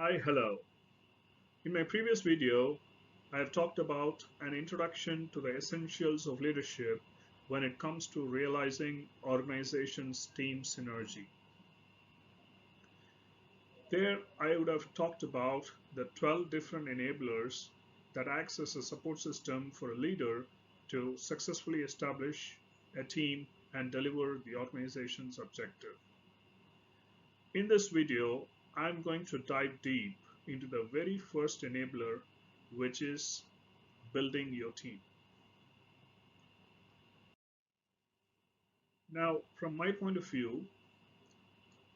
Hi, hello. In my previous video, I have talked about an introduction to the essentials of leadership when it comes to realizing organization's team synergy. There, I would have talked about the 12 different enablers that acts as a support system for a leader to successfully establish a team and deliver the organization's objective. In this video, I'm going to dive deep into the very first enabler, which is building your team. Now, from my point of view,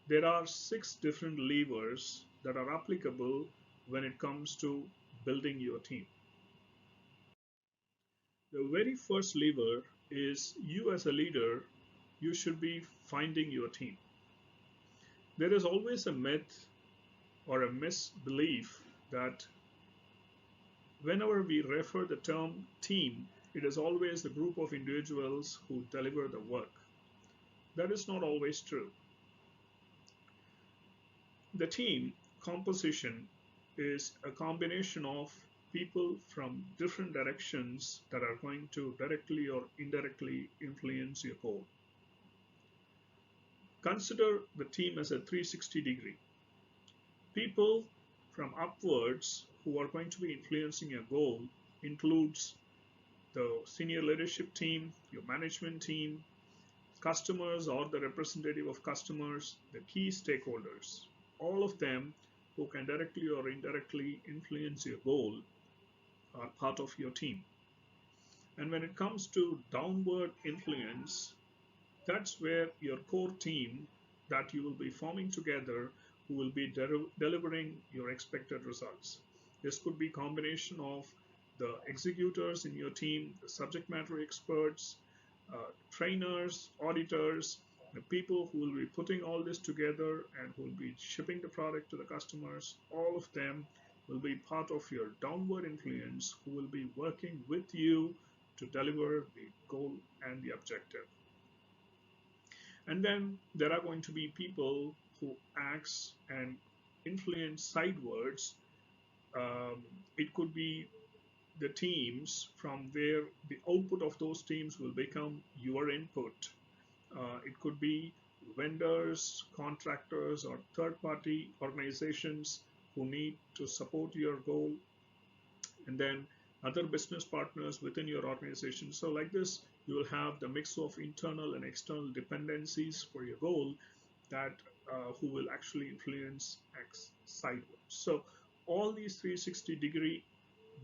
there are 6 different levers that are applicable when it comes to building your team. The very first lever is you as a leader, you should be finding your team. There is always a myth or a misbelief that whenever we refer the term team, it is always the group of individuals who deliver the work. That is not always true. The team composition is a combination of people from different directions that are going to directly or indirectly influence your goal. Consider the team as a 360 degree. People from upwards who are going to be influencing your goal includes the senior leadership team, your management team, customers or the representative of customers, the key stakeholders, all of them who can directly or indirectly influence your goal are part of your team. And when it comes to downward influence, that's where your core team that you will be forming together who will be delivering your expected results. This could be a combination of the executors in your team, the subject matter experts, trainers, auditors, the people who will be putting all this together and who will be shipping the product to the customers. All of them will be part of your downward influence who will be working with you to deliver the goal and the objective. And then there are going to be people who acts and influence sidewards. It could be the teams from where the output of those teams will become your input. It could be vendors, contractors, or third party organizations who need to support your goal, and then other business partners within your organization. So, like this, you will have the mix of internal and external dependencies for your goal that who will actually influence X sideways. So, all these 360-degree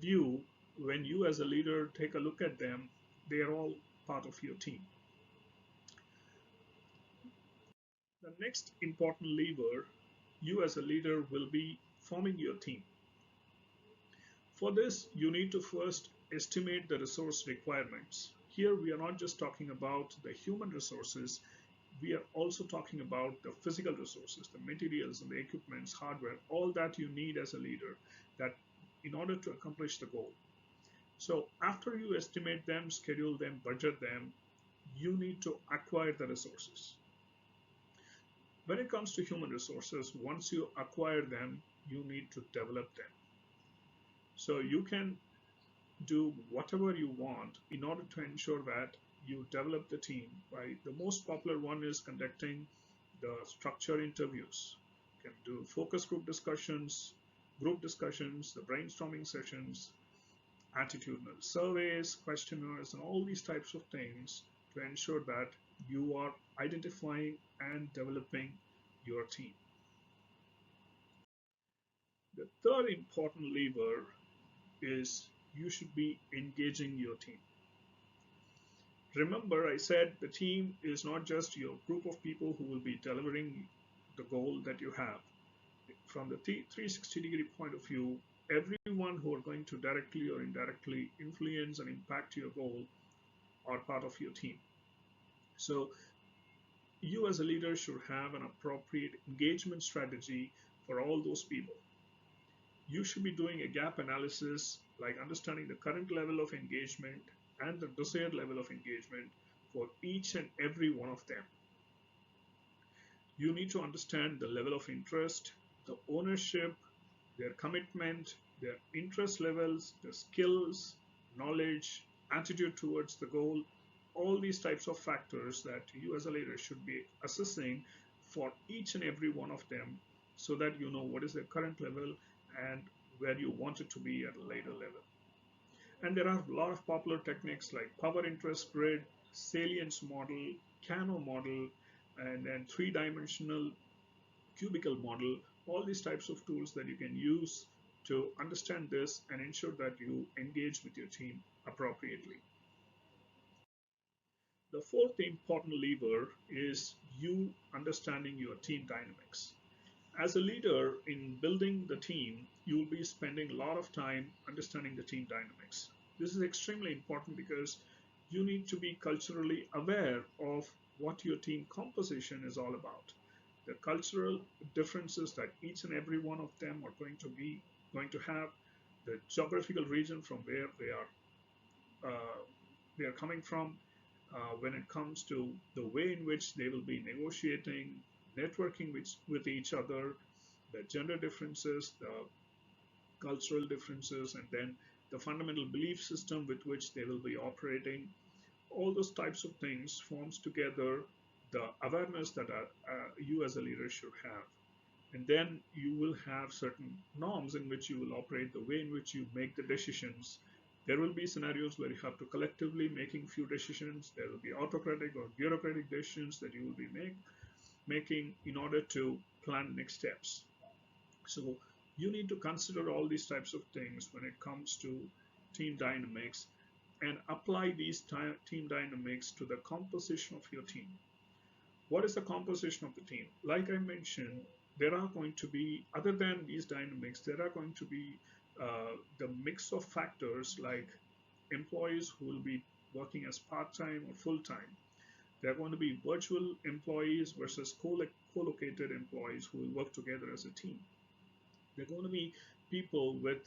view, when you as a leader take a look at them, they are all part of your team. The next important lever you as a leader will be forming your team. For this, you need to first estimate the resource requirements. Here, we are not just talking about the human resources, we are also talking about the physical resources, the materials and the equipments, hardware, all that you need as a leader that in order to accomplish the goal. So after you estimate them, schedule them, budget them, you need to acquire the resources. When it comes to human resources, once you acquire them, you need to develop them. So you can do whatever you want in order to ensure that you develop the team. Right? The most popular one is conducting the structured interviews. You can do focus group discussions, the brainstorming sessions, attitudinal surveys, questionnaires, and all these types of things to ensure that you are identifying and developing your team. The third important lever is you should be engaging your team. Remember, I said the team is not just your group of people who will be delivering the goal that you have. From the 360-degree point of view, everyone who are going to directly or indirectly influence and impact your goal are part of your team. So you as a leader should have an appropriate engagement strategy for all those people. You should be doing a gap analysis, like understanding the current level of engagement and the desired level of engagement for each and every one of them. You need to understand the level of interest, the ownership, their commitment, their interest levels, their skills, knowledge, attitude towards the goal, all these types of factors that you as a leader should be assessing for each and every one of them so that you know what is their current level and where you want it to be at a later level. And there are a lot of popular techniques like power interest grid, salience model, Kano model, and then three-dimensional cubicle model, all these types of tools that you can use to understand this and ensure that you engage with your team appropriately. The fourth important lever is you understanding your team dynamics. As a leader in building the team, you'll be spending a lot of time understanding the team dynamics. This is extremely important because you need to be culturally aware of what your team composition is all about. The cultural differences that each and every one of them are going to have, the geographical region from where uh, they are coming from, when it comes to the way in which they will be negotiating, networking with each other, the gender differences, the cultural differences, and then the fundamental belief system with which they will be operating. All those types of things forms together the awareness that you as a leader should have. And then you will have certain norms in which you will operate, the way in which you make the decisions. There will be scenarios where you have to collectively making few decisions. There will be autocratic or bureaucratic decisions that you will be making in order to plan next steps. So you need to consider all these types of things when it comes to team dynamics and apply these team dynamics to the composition of your team. What is the composition of the team? Like I mentioned, there are going to be, other than these dynamics, there are going to be the mix of factors like employees who will be working as part-time or full-time. There are going to be virtual employees versus co-located employees who will work together as a team. There are going to be people with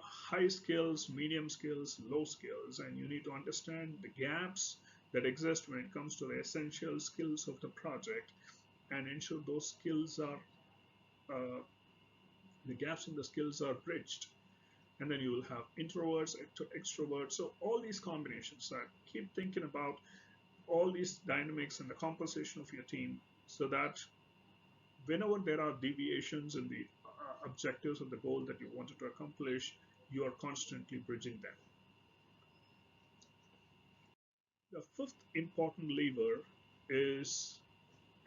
high skills, medium skills, low skills, and you need to understand the gaps that exist when it comes to the essential skills of the project and ensure those skills are uh, the gaps in the skills are bridged. And then you will have introverts, extroverts. So all these combinations that keep thinking about all these dynamics and the composition of your team so that whenever there are deviations in the objectives of the goal that you wanted to accomplish, you are constantly bridging them. The fifth important lever is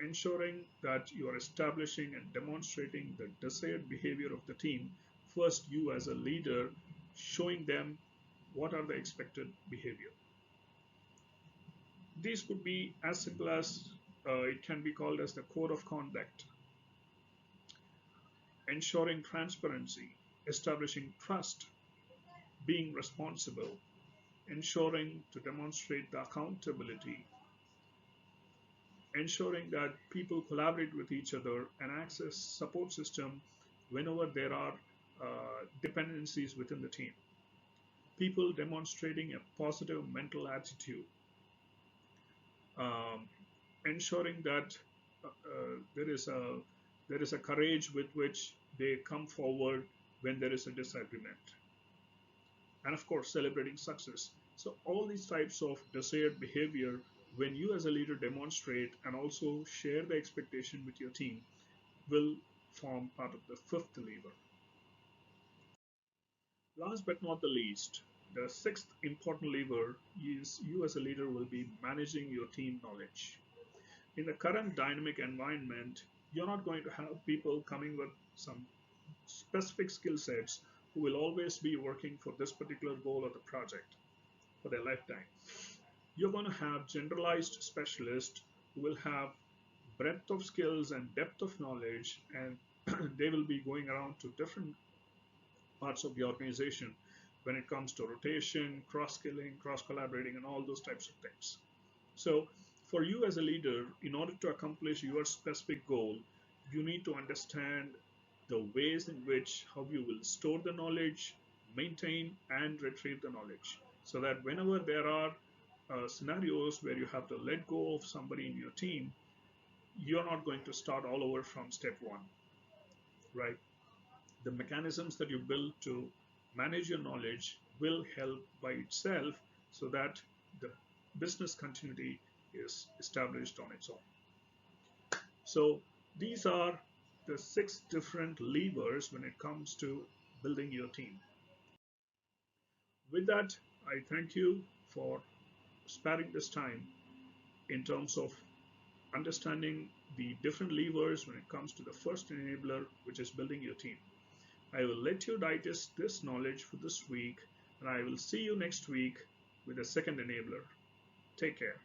ensuring that you are establishing and demonstrating the desired behavior of the team. First, you as a leader, showing them what are the expected behavior. These could be as simple as it can be called as the code of conduct, ensuring transparency, establishing trust, being responsible, ensuring to demonstrate the accountability, ensuring that people collaborate with each other and access support system whenever there are dependencies within the team. People demonstrating a positive mental attitude, um, ensuring that there is a courage with which they come forward when there is a disagreement, and of course celebrating success. So all these types of desired behavior, when you as a leader demonstrate and also share the expectation with your team, will form part of the fifth lever. Last but not the least, the sixth important lever is you as a leader will be managing your team knowledge. In the current dynamic environment, you're not going to have people coming with some specific skill sets who will always be working for this particular goal of the project for their lifetime. You're going to have generalized specialists who will have breadth of skills and depth of knowledge, and they will be going around to different parts of the organization when it comes to rotation, cross skilling, cross collaborating, and all those types of things. So, for you as a leader, in order to accomplish your specific goal, you need to understand the ways in which how you will store the knowledge, maintain, and retrieve the knowledge. So that whenever there are scenarios where you have to let go of somebody in your team, you're not going to start all over from step one, right? The mechanisms that you build to manage your knowledge will help by itself so that the business continuity is established on its own. So these are the 6 different levers when it comes to building your team. With that, I thank you for sparing this time in terms of understanding the different levers when it comes to the first enabler, which is building your team. I will let you digest this knowledge for this week, and I will see you next week with the second enabler. Take care.